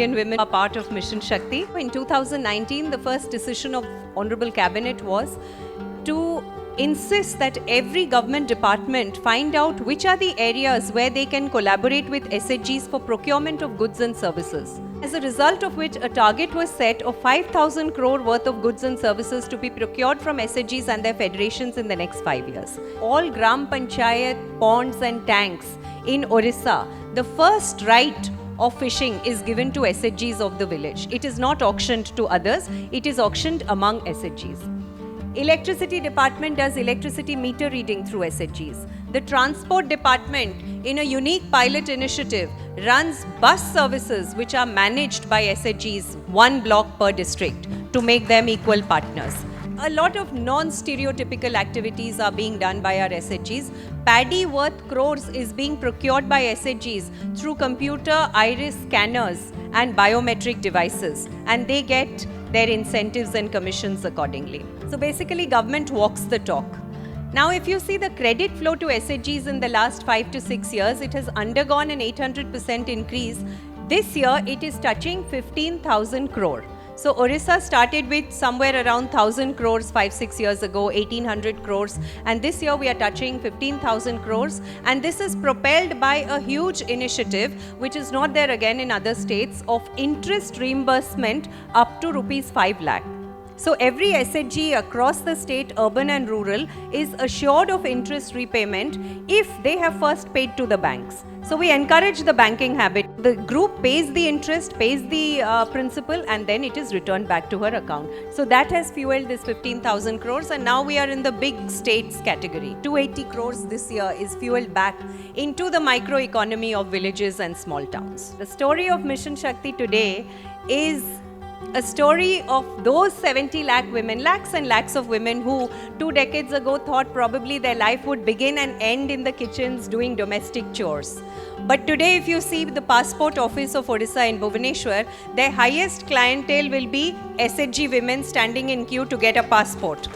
Indian women are part of Mission Shakti. In 2019, the first decision of Honorable Cabinet was to insist that every government department find out which are the areas where they can collaborate with SHGs for procurement of goods and services. As a result of which, a target was set of 5,000 crore worth of goods and services to be procured from SHGs and their federations in the next 5 years. All Gram Panchayat ponds and tanks in Odisha, the first right of fishing is given to SHGs of the village. It is not auctioned to others, it is auctioned among SHGs. Electricity department does electricity meter reading through SHGs. The transport department, in a unique pilot initiative, runs bus services which are managed by SHGs, one block per district, to make them equal partners. A lot of non-stereotypical activities are being done by our SHGs. Paddy worth crores is being procured by SHGs through computer iris scanners and biometric devices, and they get their incentives and commissions accordingly. So basically, government walks the talk. Now, if you see the credit flow to SHGs in the last 5 to 6 years, it has undergone an 800% increase. This year, it is touching 15,000 crore. So Odisha started with somewhere around 1,000 crores 5-6 years ago, 1,800 crores, and this year we are touching 15,000 crores, and this is propelled by a huge initiative which is not there again in other states of interest reimbursement up to rupees 5 lakh. So every SHG across the state, urban and rural, is assured of interest repayment if they have first paid to the banks. So we encourage the banking habit. The group pays the interest, pays the principal, and then it is returned back to her account. So that has fueled this 15,000 crores, and now we are in the big states category. 280 crores this year is fueled back into the microeconomy of villages and small towns. The story of Mission Shakti today is a story of those 70 lakh women, lakhs and lakhs of women who 2 decades ago thought probably their life would begin and end in the kitchens doing domestic chores. But today, if you see the passport office of Odisha in Bhubaneswar, their highest clientele will be SHG women standing in queue to get a passport.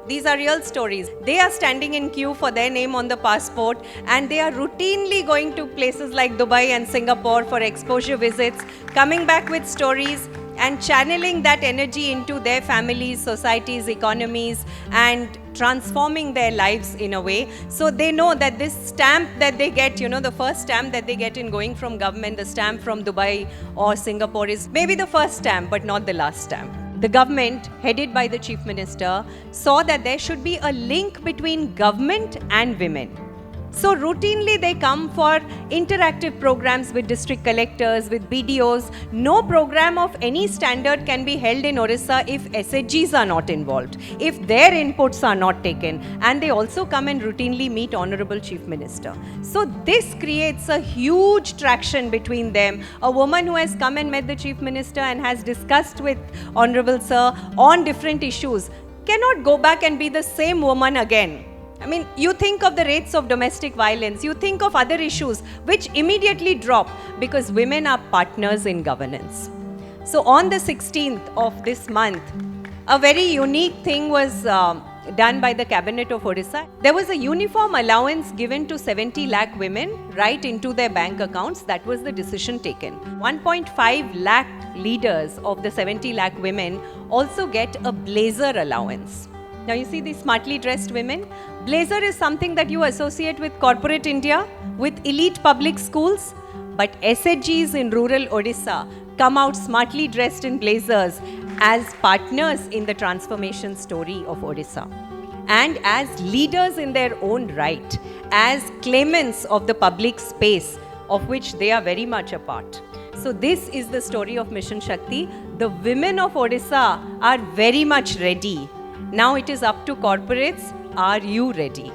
These are real stories. They are standing in queue for their name on the passport, and they are routinely going to places like Dubai and Singapore for exposure visits, coming back with stories and channeling that energy into their families, societies, economies, and transforming their lives in a way. So they know that this stamp that they get, the first stamp that they get in going from government, the stamp from Dubai or Singapore, is maybe the first stamp but not the last stamp. The government, headed by the Chief Minister, saw that there should be a link between government and women. So routinely they come for interactive programs with district collectors, with BDOs. No program of any standard can be held in Odisha if SHGs are not involved, if their inputs are not taken, and they also come and routinely meet Honorable Chief Minister. So this creates a huge traction between them. A woman who has come and met the Chief Minister and has discussed with Honorable Sir on different issues cannot go back and be the same woman again. I mean, you think of the rates of domestic violence, you think of other issues which immediately drop because women are partners in governance. So on the 16th of this month, a very unique thing was done by the Cabinet of Odisha. There was a uniform allowance given to 70 lakh women right into their bank accounts. That was the decision taken. 1.5 lakh leaders of the 70 lakh women also get a blazer allowance. Now you see these smartly dressed women. Blazer is something that you associate with corporate India, with elite public schools. But SHGs in rural Odisha come out smartly dressed in blazers as partners in the transformation story of Odisha, and as leaders in their own right, as claimants of the public space of which they are very much a part. So this is the story of Mission Shakti. The women of Odisha are very much ready. Now it is up to corporates. Are you ready?